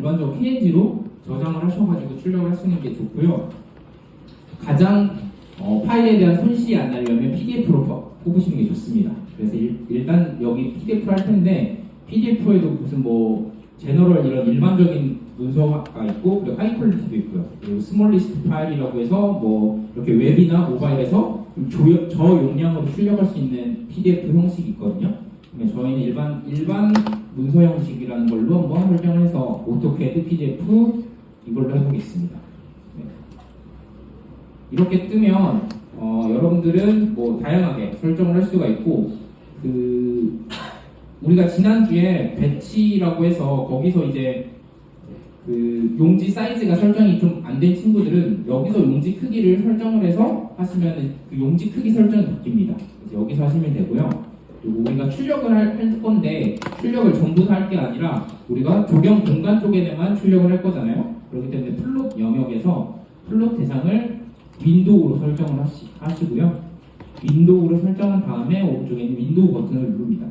일반적으로 PNG로 저장을 하셔가지고 출력을 하시는 게 좋고요. 가장 파일에 대한 손실이 안 나려면 PDF로 뽑으시는 게 좋습니다. 그래서 일단 여기 PDF로 할 텐데 PDF에도 무슨 뭐 제너럴 이런 일반적인 문서가 있고 그리고 하이 퀄리티도 있고요. 그리고 스몰 리스트 파일이라고 해서 뭐 이렇게 웹이나 모바일에서 저용량으로 출력할 수 있는 PDF 형식이 있거든요. 저희는 일반 문서 형식이라는 걸로 한번 설정을 해서 오토캐드 PDF 이걸로 해보겠습니다. 네. 이렇게 뜨면 여러분들은 뭐 다양하게 설정을 할 수가 있고 우리가 지난주에 배치라고 해서 거기서 이제 용지 사이즈가 설정이 좀 안 된 친구들은 여기서 용지 크기를 설정을 해서 하시면 그 용지 크기 설정이 바뀝니다. 그래서 여기서 하시면 되고요. 그리고 우리가 출력을 할 건데 출력을 전부 다 할 게 아니라 우리가 조경 공간 쪽에만 출력을 할 거잖아요. 그렇기 때문에 플롯 영역에서 플롯 대상을 윈도우로 설정을 하시고요. 윈도우로 설정한 다음에 오른쪽에 있는 윈도우 버튼을 누릅니다.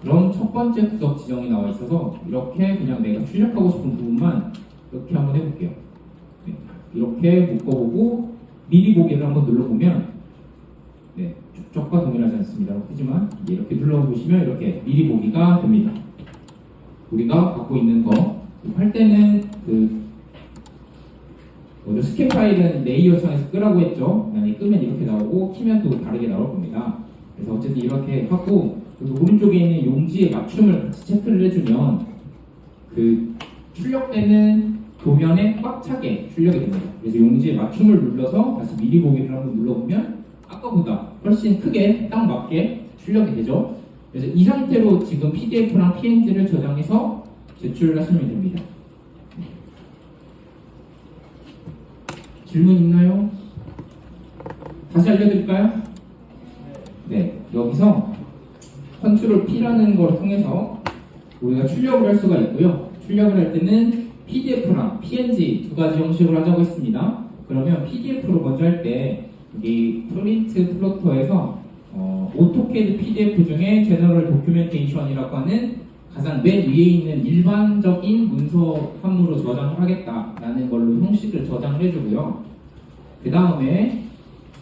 그럼 첫 번째 구석 지정이 나와 있어서 이렇게 그냥 내가 출력하고 싶은 부분만 이렇게 한번 해볼게요. 네, 이렇게 묶어보고 미리 보기를 한번 눌러보면 네, 축적과 동일하지 않습니다. 하지만 이렇게 눌러보시면 이렇게 미리 보기가 됩니다. 우리가 갖고 있는 거 할 때는 스캔 파일은 레이어 창에서 끄라고 했죠. 만약에 끄면 이렇게 나오고 키면 또 다르게 나올 겁니다. 그래서 어쨌든 이렇게 하고 오른쪽에 있는 용지의 맞춤을 같이 체크를 해주면 출력되는 도면에 꽉 차게 출력이 됩니다. 그래서 용지의 맞춤을 눌러서 다시 미리 보기를 한번 눌러보면 아까보다 훨씬 크게 딱 맞게 출력이 되죠. 그래서 이 상태로 지금 PDF랑 PNG를 저장해서 제출을 하시면 됩니다. 질문 있나요? 다시 알려드릴까요? 네, 여기서 컨트롤 P라는 걸 통해서 우리가 출력을 할 수가 있고요. 출력을 할 때는 PDF랑 PNG 두 가지 형식으로 하자고 했습니다. 그러면 PDF로 먼저 할 때 여기 프린트 플로터에서 오토캐드 PDF 중에 제너럴 도큐멘테이션이라고 하는 가장 맨 위에 있는 일반적인 문서 함으로 저장을 하겠다라는 걸로 형식을 저장을 해주고요. 그 다음에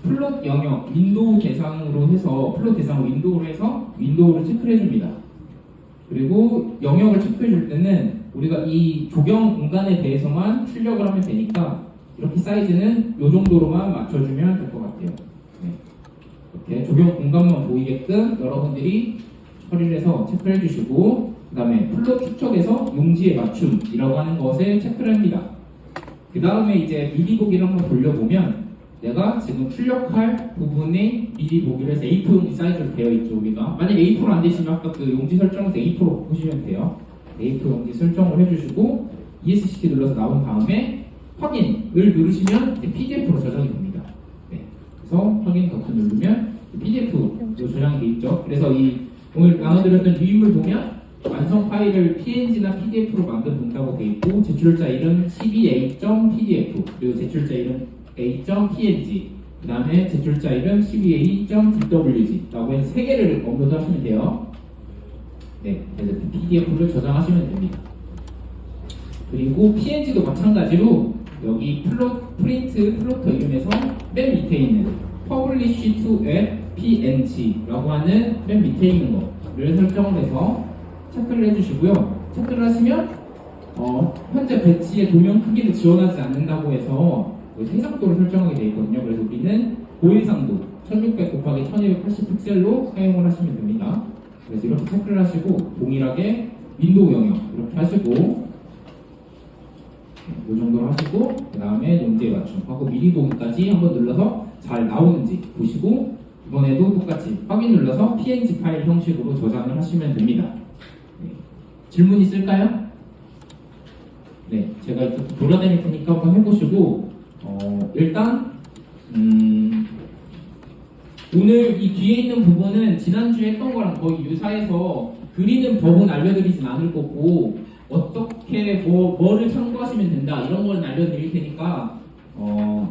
플롯 영역 윈도우 대상으로 해서 플롯 대상을 윈도우로 해서 윈도우를 체크를 해줍니다. 그리고 영역을 체크해 줄 때는 우리가 이 조경 공간에 대해서만 출력을 하면 되니까 이렇게 사이즈는 이 정도로만 맞춰주면 될 것 같아요. 네. 이렇게 조경 공간만 보이게끔 여러분들이 처리를 해서 체크를 해주시고 그 다음에 플롯 추적에서 용지의 맞춤이라고 하는 것을 체크를 합니다. 그 다음에 이제 미리 보기를 한번 돌려보면 내가 지금 출력할 부분에 미리 보기를 해서 A4 사이즈로 되어 있죠. 우리가 만약 A4로 안 되시면 아까 용지 설정에서 A4로 보시면 돼요. A4 용지 설정을 해주시고 ESC 키 눌러서 나온 다음에 확인을 누르시면 PDF로 저장이 됩니다. 네. 그래서 확인 버튼 누르면 PDF로 저장이 돼 있죠. 그래서 오늘 나눠드렸던 유인물 보면 완성 파일을 PNG나 PDF로 만들어 본다고 되어 있고 제출자 이름 12a.pdf 그리고 제출자 이름 a.png 그 다음에 제출자 이름 12a.dwg 라고 해서 3개를 업로드 하시면 돼요. 네, 그래서 PDF를 저장하시면 됩니다. 그리고 PNG도 마찬가지로 여기 프린트 플로터 이름에서 맨 밑에 있는 Publish to App PNG 라고 하는 맨 밑에 있는 거를 설정을 해서 체크를 해주시고요. 체크를 하시면 현재 배치의 도면 크기를 지원하지 않는다고 해서 해상도를 설정하게 되어 있거든요. 그래서 우리는 고해상도 1600 곱하기 1280 픽셀로 사용을 하시면 됩니다. 그래서 이렇게 체크를 하시고 동일하게 윈도우 영역 이렇게 하시고 이 정도로 하시고 그 다음에 용지에 맞춤하고 미리 보기까지 한번 눌러서 잘 나오는지 보시고 이번에도 똑같이 확인 눌러서 PNG 파일 형식으로 저장을 하시면 됩니다. 네. 질문 있을까요? 네, 제가 이렇게 돌아다닐 테니까 한번 해보시고 일단 오늘 이 뒤에 있는 부분은 지난주에 했던 거랑 거의 유사해서 그리는 법은 알려드리진 않을 거고 어떻게 뭐를 참고하시면 된다 이런 걸 알려드릴 테니까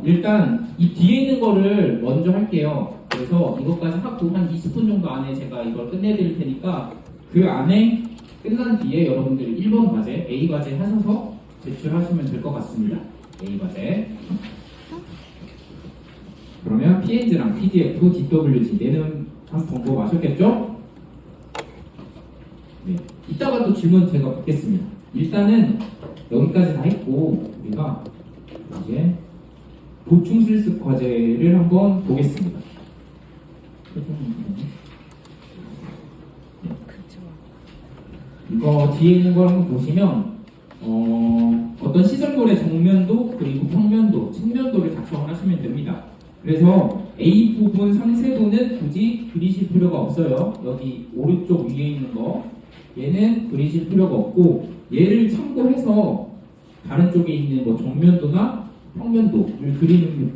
일단 이 뒤에 있는 거를 먼저 할게요. 그래서 이것까지 하고 한 20분 정도 안에 제가 이걸 끝내드릴 테니까 그 안에 끝난 뒤에 여러분들이 1번 과제, A 과제 하셔서 제출하시면 될 것 같습니다. A 과제. 그러면 PNG랑 PDF, DWG 내는 한 방법 아셨겠죠? 네. 이따가 또 질문 제가 받겠습니다. 일단은 여기까지 다 했고 우리가 이제 보충 실습 과제를 한번 보겠습니다. 이거 뒤에 있는 걸 한번 보시면 어떤 시설물의 정면도 그리고 평면도, 측면도를 작성을 하시면 됩니다. 그래서 A 부분 상세도는 굳이 그리실 필요가 없어요. 여기 오른쪽 위에 있는 거 얘는 그리실 필요가 없고 얘를 참고해서 다른 쪽에 있는 뭐 정면도나 평면도를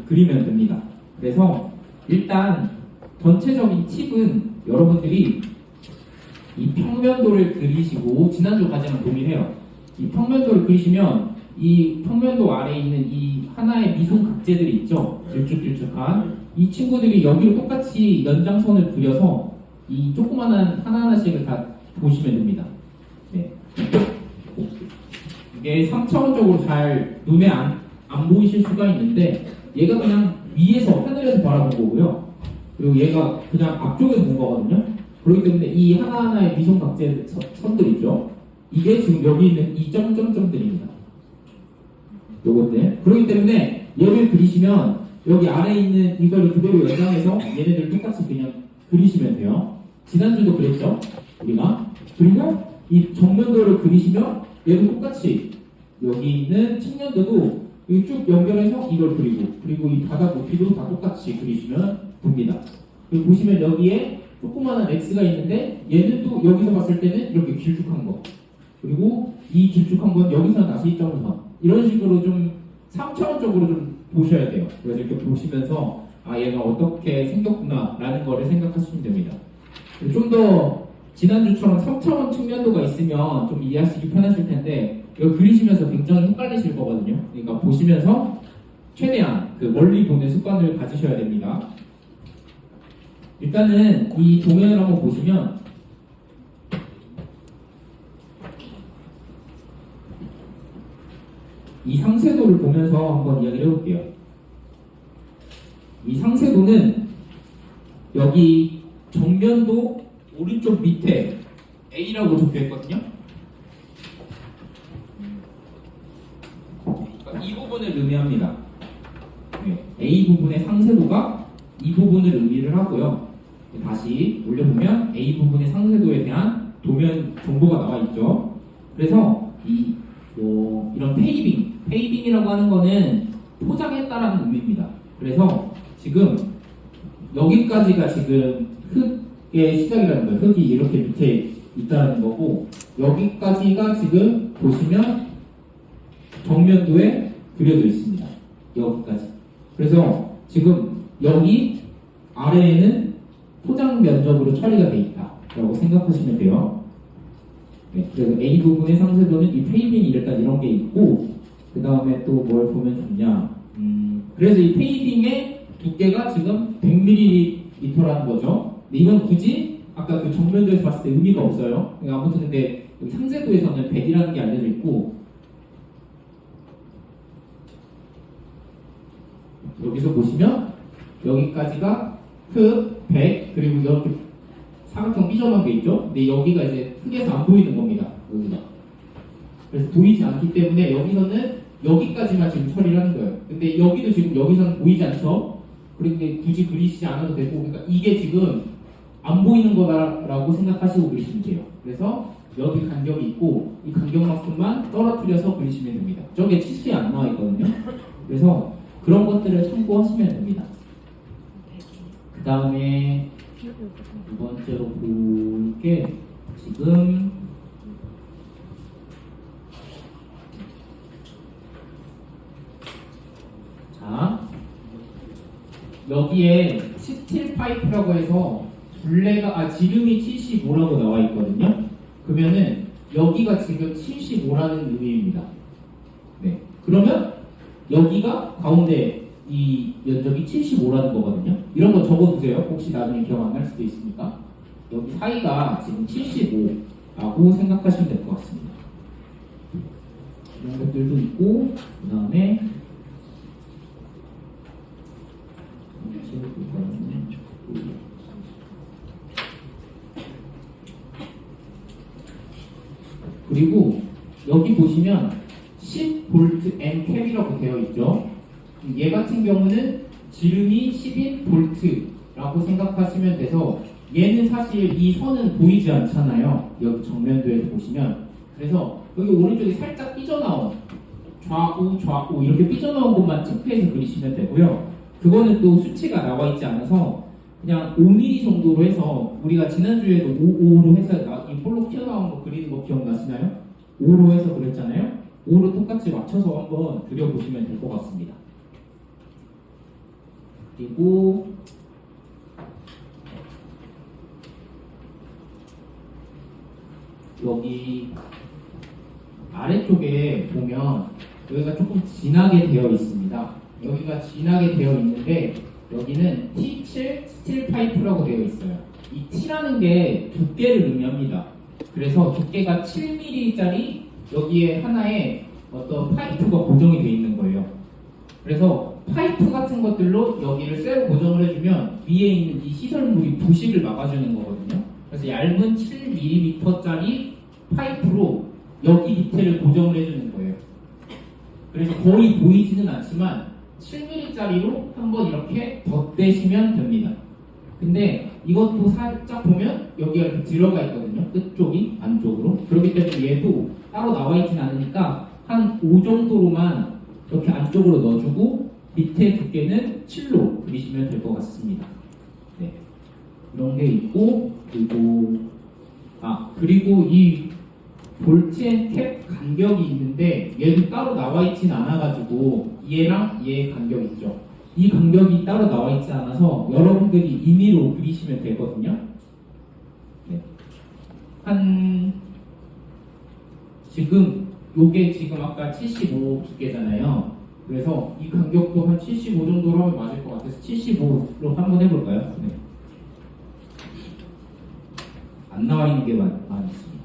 그리면 됩니다. 그래서 일단 전체적인 팁은 여러분들이 이 평면도를 그리시고 지난주 과제랑 동일해요. 이 평면도를 그리시면 이 평면도 아래에 있는 이 하나의 미손 각재들이 있죠. 길쭉길쭉한 이 친구들이 여기로 똑같이 연장선을 그려서 이 조그만한 하나하나씩을 다 보시면 됩니다. 네. 이게 3차원적으로 잘 눈에 안 보이실 수가 있는데 얘가 그냥 위에서 하늘에서 바라본 거고요. 그리고 얘가 그냥 앞쪽에서 본 거거든요. 그렇기 때문에 이 하나하나의 미손각재 선들 있죠. 이게 지금 여기 있는 이 점점점들입니다. 요것들. 그렇기 때문에 얘를 그리시면 여기 아래에 있는 이걸 그대로 연장해서 얘네들 똑같이 그냥 그리시면 돼요. 지난주도 그랬죠. 우리가. 그리고 이 정면도를 그리시면 얘도 똑같이 여기 있는 측면도도 쭉 연결해서 이걸 그리고 이 바닥 높이도 다 똑같이 그리시면 됩니다. 그리고 보시면 여기에 조그마한 X가 있는데 얘는 또 여기서 봤을 때는 이렇게 길쭉한 거 그리고 이 길쭉한 건 여기서 다시 점선 이런 식으로 좀 3차원적으로 좀 보셔야 돼요. 그래서 이렇게 보시면서 아 얘가 어떻게 생겼구나 라는 거를 생각하시면 됩니다. 좀 더 지난주처럼 3차원 측면도가 있으면 좀 이해하시기 편하실 텐데 이거 그리시면서 굉장히 헷갈리실 거거든요. 그러니까 보시면서 최대한 그 멀리 보는 습관을 가지셔야 됩니다. 일단은 이 도면을 한번 보시면 이 상세도를 보면서 한번 이야기를 해볼게요. 이 상세도는 여기 정면도 오른쪽 밑에 A라고 적혀있거든요. 이 부분을 의미합니다. A 부분의 상세도가 이 부분을 의미를 하고요. 다시 올려보면 A 부분의 상세도에 대한 도면 정보가 나와 있죠. 그래서 이런 페이빙이라고 하는 거는 포장했다라는 의미입니다. 그래서 지금 여기까지가 지금 흙의 시작이라는 거예요. 흙이 이렇게 밑에 있다는 거고 여기까지가 지금 보시면 정면도에 그려져 있습니다. 여기까지. 그래서 지금 여기 아래에는 포장 면적으로 처리가 되어 있다라고 생각하시면 돼요. 네, 그래서 A 부분의 상세도는 이 페이빙이 일단 이런 게 있고 그 다음에 또 뭘 보면 좋냐 그래서 이 페이빙의 두께가 지금 100ml라는 거죠. 근데 이건 굳이 아까 그 정면도에서 봤을 때 의미가 없어요. 아무튼 근데 여기 상세도에서는 100이라는 게 알려져 있고 여기서 보시면 여기까지가 흙 100 그리고 이렇게 사각형 삐져나온 게 있죠. 근데 여기가 이제 흙에서 안 보이는 겁니다. 여기가. 그래서 보이지 않기 때문에 여기서는 여기까지만 지금 처리를 하는 거예요. 근데 여기도 지금 여기서는 보이지 않죠. 그런데 굳이 그리시지 않아도 되고 그러니까 이게 지금 안 보이는 거다라고 생각하시고 그리시면 돼요. 그래서 여기 간격이 있고 이 간격만큼만 떨어뜨려서 그리시면 됩니다. 저게 치수에 안 나와 있거든요. 그래서 그런 것들을 참고하시면 됩니다. 그 다음에 두 번째로 볼 게 지금 자 여기에 스틸 파이프라고 해서 둘레가 지름이 75라고 나와 있거든요. 그러면은 여기가 지금 75라는 의미입니다. 네. 그러면 여기가 가운데 이 면적이 75라는 거거든요. 이런 거 적어두세요. 혹시 나중에 기억 안 날 수도 있으니까. 여기 사이가 지금 75. 라고 생각하시면 될 것 같습니다. 이런 것들도 있고, 그 다음에 그리고 여기 보시면 10V M 캡이라고 되어 있죠. 얘 같은 경우는 지름이 11V라고 생각하시면 돼서 얘는 사실 이 선은 보이지 않잖아요. 여기 정면도에서 보시면. 그래서 여기 오른쪽에 살짝 삐져나온 좌우 이렇게 삐져나온 것만 체크해서 그리시면 되고요. 그거는 또 수치가 나와 있지 않아서 그냥 5mm 정도로 해서 우리가 지난주에도 5로 해서 이 볼록 튀어나온 거 그리는 거 기억나시나요? 5로 해서 그렸잖아요. 5로 똑같이 맞춰서 한번 그려보시면 될 것 같습니다. 그리고 여기 아래쪽에 보면 여기가 조금 진하게 되어 있습니다. 여기가 진하게 되어 있는데 여기는 T7 스틸 파이프라고 되어 있어요. 이 T라는 게 두께를 의미합니다. 그래서 두께가 7mm짜리 여기에 하나에 어떤 파이프가 고정이 되어 있는 거예요. 그래서 파이프 같은 것들로 여기를 쇠로 고정을 해주면 위에 있는 이 시설물이 부식을 막아주는 거거든요. 그래서 얇은 7mm짜리 파이프로 여기 밑에를 고정을 해주는 거예요. 그래서 거의 보이지는 않지만 7mm짜리로 한번 이렇게 덧대시면 됩니다. 근데 이것도 살짝 보면 여기가 이렇게 들어가 있거든요. 끝쪽이 안쪽으로. 그렇기 때문에 얘도 따로 나와 있진 않으니까 한 5 정도로만 이렇게 안쪽으로 넣어주고 밑에 두께는 7로 그리시면 될 것 같습니다. 네. 이런 게 있고 그리고 이 볼트 앤 캡 간격이 있는데 얘도 따로 나와 있진 않아가지고 얘랑 얘 간격 있죠. 이 간격이 따로 나와 있지 않아서 여러분들이 임의로 그리시면 되거든요. 네. 요게 지금 아까 75 두께잖아요. 그래서 이 간격도 한 75 정도로 하면 맞을 것 같아서 75로 한번 해볼까요? 네. 안 나와 있는 게 많이 있습니다.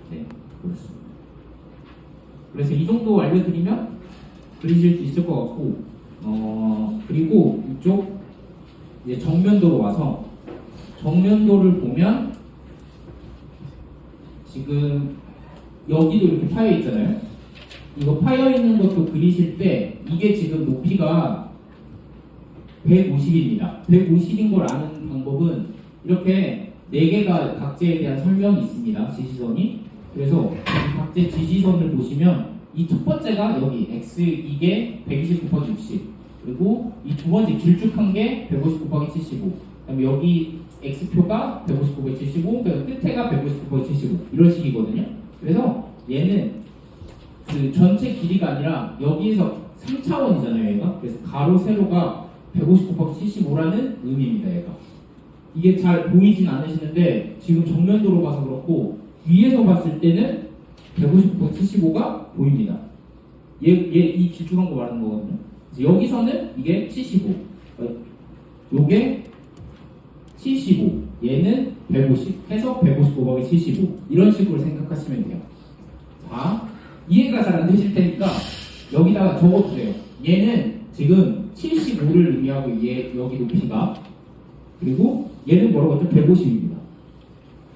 네, 그렇습니다. 그래서 이 정도 알려드리면 그리실 수 있을 것 같고, 그리고 이쪽 이제 정면도로 와서 정면도를 보면 지금 여기도 이렇게 파여 있잖아요. 이거 파여 있는 것도 그리실 때 이게 지금 높이가 150입니다. 150인 걸 아는 방법은 이렇게 4개가 각재에 대한 설명이 있습니다. 지시선이. 그래서 이 각재 지시선을 보시면 이 첫 번째가 여기 x 이게 120 곱하기 60 그리고 이 두 번째 길쭉한 게 150 곱하기 75 그다음에 여기 x표가 150 곱하기 75 그다음에 끝에가 150 곱하기 75 이런 식이거든요. 그래서 얘는 그 전체 길이가 아니라 여기에서 3차원이잖아요 얘가. 그래서 가로 세로가 150 곱하기 75라는 의미입니다 얘가. 이게 잘 보이진 않으시는데 지금 정면도로 봐서 그렇고 위에서 봤을 때는 150 곱하기 75가 보입니다. 이 길쭉한 거 말하는 거거든요. 그래서 여기서는 이게 75 요게 75 얘는 150 해서 150 곱하기 75 이런 식으로 생각하시면 돼요. 자, 이해가 잘 안 되실 테니까 여기다가 적어주세요. 얘는 지금 75를 의미하고 여기 높이가 그리고 얘는 뭐라고 했죠? 150입니다.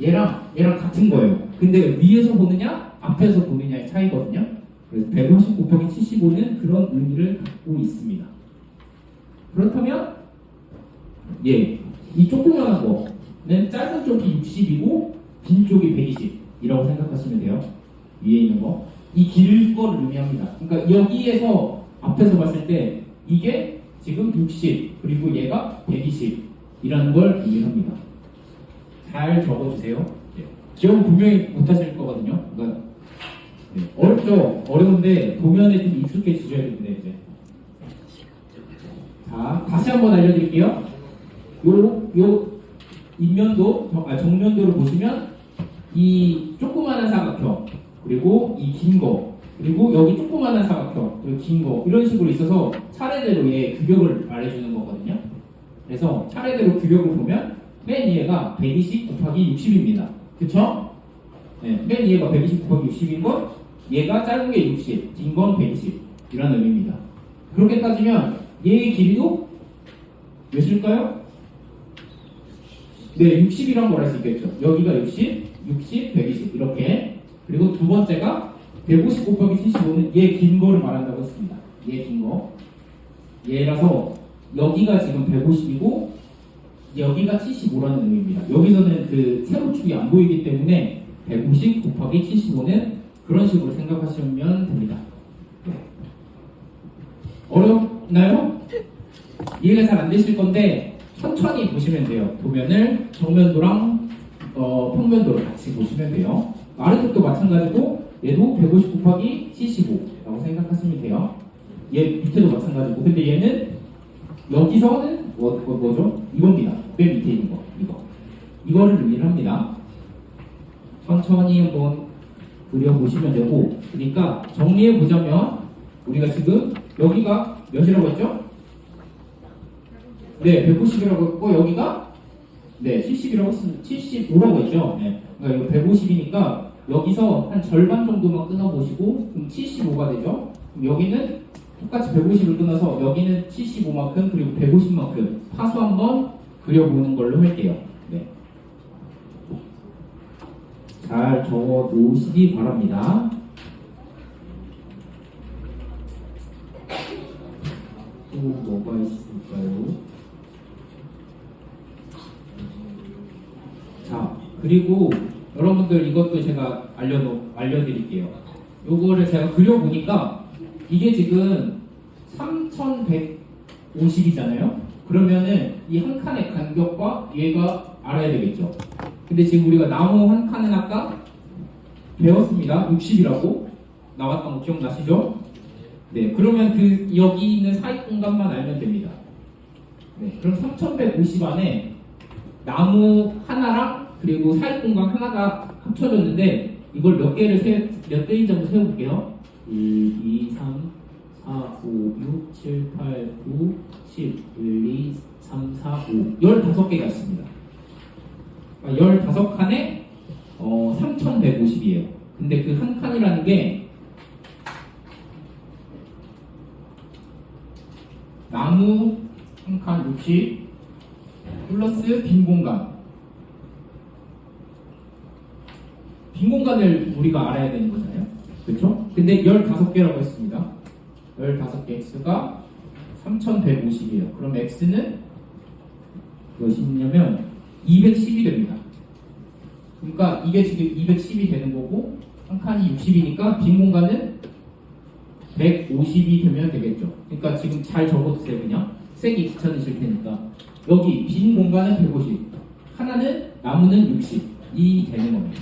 얘랑 같은 거예요. 근데 위에서 보느냐 앞에서 보느냐의 차이거든요. 그래서 150 곱하기 75는 그런 의미를 갖고 있습니다. 그렇다면 이 조그만한 거는 짧은 쪽이 60이고 긴 쪽이 120이라고 생각하시면 돼요. 위에 있는 거. 이 길 거를 의미합니다. 그러니까 여기에서 앞에서 봤을 때 이게 지금 60 그리고 얘가 120이라는 걸 의미합니다. 잘 적어주세요. 네. 기억은 분명히 못하실 거거든요. 그러니까 어렵죠? 어려운데 보면에 좀 익숙해지셔야 됩니다. 이제. 자, 다시 한번 알려드릴게요. 요 정면도를 보시면 이 조그마한 사각형 그리고 이 긴 거 그리고 여기 조그마한 사각형 그리고 긴 거 이런 식으로 있어서 차례대로 얘 규격을 말해주는 거거든요. 그래서 차례대로 규격을 보면 맨 위에가 120 곱하기 60입니다. 그쵸? 네, 맨 위에가 120 곱하기 60인 건 얘가 짧은 게 60, 긴 건 120 이라는 의미입니다. 그렇게 따지면 얘의 길이도 몇일까요? 네, 60이란 걸 할 수 있겠죠. 여기가 60, 60, 120 이렇게. 그리고 두 번째가 150 곱하기 75는 얘 긴 거를 말한다고 했습니다. 얘 긴 거. 얘라서 여기가 지금 150이고 여기가 75라는 의미입니다. 여기서는 그 세로축이 안 보이기 때문에 150 곱하기 75는 그런 식으로 생각하시면 됩니다. 어렵나요? 이해가 잘 안 되실 건데 천천히 보시면 돼요. 도면을 정면도랑 평면도를 같이 보시면 돼요. 아래쪽도 마찬가지고 얘도 150 곱하기 75라고 생각하시면 돼요. 얘 밑에도 마찬가지고 근데 얘는 여기서는 뭐죠? 이겁니다. 맨 밑에 있는 거 이거를 의미를 합니다. 천천히 한번 그려보시면 되고 그러니까 정리해보자면 우리가 지금 여기가 몇이라고 했죠? 네, 190이라고 했고 여기가 네, 70이라고 했습니다. 75라고 했죠? 네. 그러니까 이거 150이니까 여기서 한 절반 정도만 끊어보시고 그럼 75가 되죠? 그럼 여기는 똑같이 150을 끊어서 여기는 75만큼 그리고 150만큼 파수 한번 그려보는 걸로 할게요. 네. 잘 적어 놓으시기 바랍니다. 또 뭐가 있을까요? 자, 그리고 여러분들 이것도 제가 알려드릴게요. 요거를 제가 그려보니까 이게 지금 3150이잖아요? 그러면은 이 한 칸의 간격과 얘가 알아야 되겠죠? 근데 지금 우리가 나무 한 칸은 아까 배웠습니다. 60이라고 나왔던 거 기억나시죠? 네, 그러면 그 여기 있는 사이 공간만 알면 됩니다. 네, 그럼 3150 안에 나무 하나랑 그리고 사이 공간 하나가 합쳐졌는데 이걸 몇 개인지 한번 세워볼게요. 1, 2, 3, 4, 5, 6, 7, 8, 9, 10, 1, 2, 3, 4, 5 15개가 있습니다. 15칸에 3150이에요. 근데 그 한 칸이라는 게 나무 한 칸 60 플러스 빈 공간. 빈 공간을 우리가 알아야 되는 거잖아요. 그렇죠? 근데 15개라고 했습니다. 15개 x가 3150이에요. 그럼 x는 무엇이냐면 210이 됩니다. 그러니까 이게 지금 210이 되는 거고 한 칸이 60이니까 빈 공간은 150이 되면 되겠죠. 그러니까 지금 잘 적어두세요. 그냥 쓰기 귀찮으실 테니까 여기 빈 공간은 150 하나는 나무는 60이 되는 겁니다.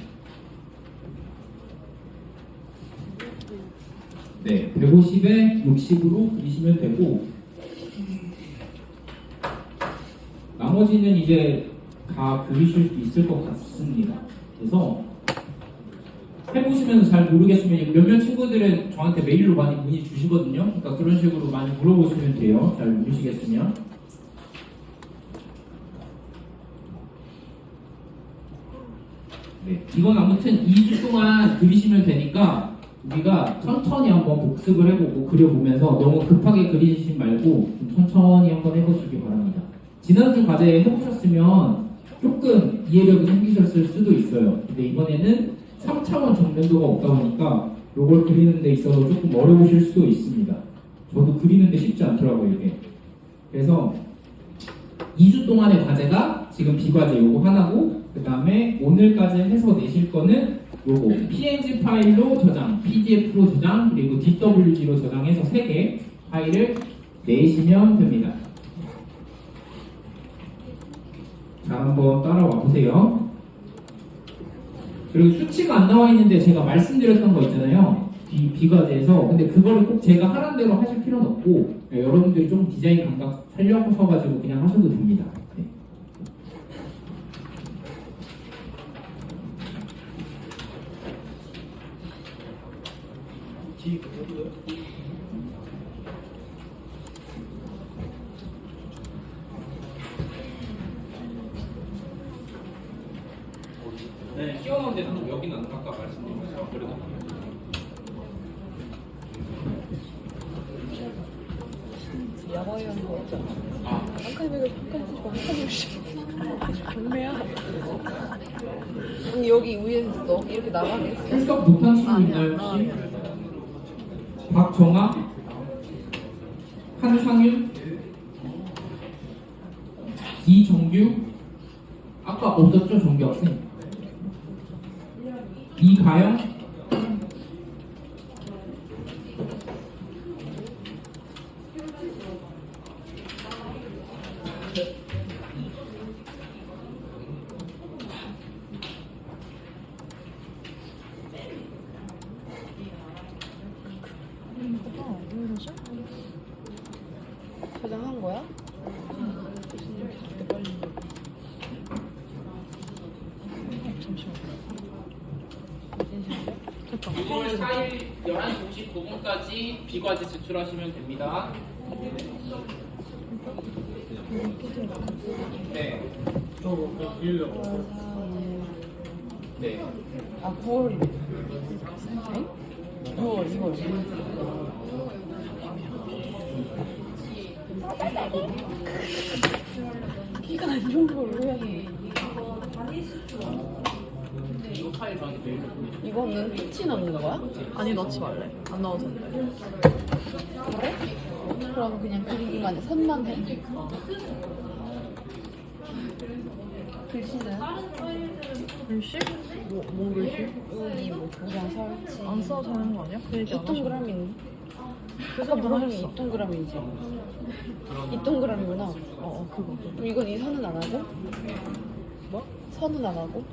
네, 150에 60으로 그리시면 되고 나머지는 이제 다 그리실 수 있을 것 같습니다. 그래서 해보시면서 잘 모르겠으면 몇몇 친구들은 저한테 메일로 많이 문의 주시거든요. 그러니까 그런 식으로 많이 물어보시면 돼요. 잘 모르시겠으면. 네, 이건 아무튼 2주 동안 그리시면 되니까 우리가 천천히 한번 복습을 해보고 그려보면서 너무 급하게 그리지 말고 좀 천천히 한번 해보시기 바랍니다. 지난주 과제 해보셨으면 조금 이해력이 생기셨을 수도 있어요. 근데 이번에는 3차원 정면도가 없다 보니까 이걸 그리는 데 있어서 조금 어려우실 수도 있습니다. 저도 그리는데 쉽지 않더라고요, 이게. 그래서 2주 동안의 과제가 지금 비과제 요거 하나고 그 다음에 오늘까지 해서 내실 거는 요거 png 파일로 저장, pdf로 저장, 그리고 dwg로 저장해서 3개 파일을 내시면 됩니다. 자, 한번 따라와 보세요. 그리고 수치가 안 나와 있는데 제가 말씀드렸던 거 있잖아요. 비과제에서. 근데 그거를 꼭 제가 하라는 대로 하실 필요는 없고 여러분들이 좀 디자인 감각 살려보셔가지고 그냥 하셔도 됩니다. 네. 나가야 하는 거 같지 않아? 아, 아카이브가 한칸씩 아주 경매야. 언니 여기 위에 있어. 이렇게 나가겠어. 출석 못한 친구 있나요 혹시? 박정아, 한상윤, 이정규, 아까 없었죠 정규 학생. 이가영, 저장한 거야? 잠시만. 6월 4일 11시 59분까지 비과제 제출하시면 됩니다. 네. 네. 아 9월이네. 9월, 2월. 키가 안 좋은 걸 왜 하니? 이거 파일 저한테 메일로 보내주세요. 이거는 피치 넣는 거야? 아니 넣지 말래. 안 넣어도 된대. 그래? 그럼 그냥 그리기만 해. 선만 해. 글씨는? 글씨? 뭔 글씨? 여기 뭐 도장 설치. 안 써도 되는 거 아니야? 그 얘기 안 하셨어. 2동그라미. 그거 그림이 하셨어. 2동그라미지. 2동그라미구나. 그거. 그럼 이건 이 선은 안 하고? 뭐? 선은 안 하고?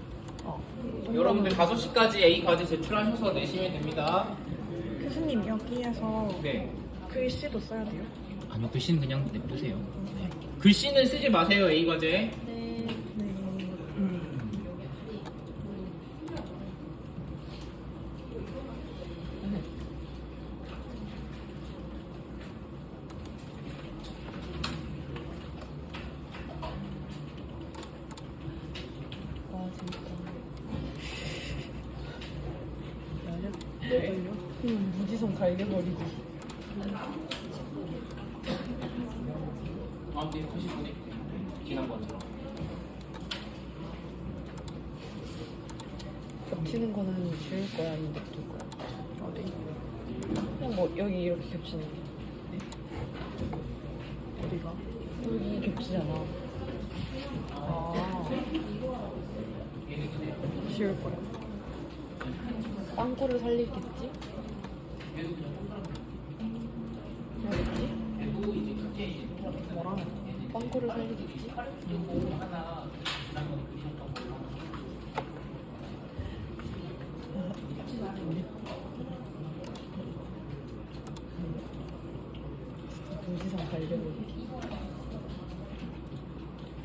여러분들 5시까지 A 과제 제출하셔서 내시면 됩니다. 교수님 여기에서 네. 글씨도 써야 돼요? 아니요, 글씨는 그냥 냅두세요. 글씨는 쓰지 마세요, A 과제. 네. 네. 와 진짜. 네. 무지성 갈겨버리고. 다음 뒤에 컷이 보내. 지난번처럼. 겹치는 거는 지울 거야 아니면 냅둘 거야? 어디? 그냥 뭐 여기 이렇게 겹치는 거. 어디가? 여기 겹치잖아. 아. 지울 거야. 빵꾸를 살리겠지? 알겠지? 뭐라는 거? 빵꾸를 살리겠지? 무지성 갈려버리기.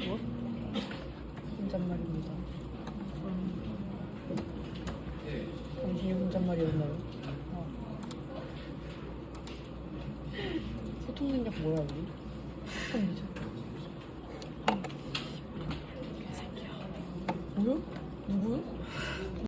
뭐? 혼잣말입니다. 당신이 혼잣말이었나요? 소통 능력 뭐야 우리? 소통 능력.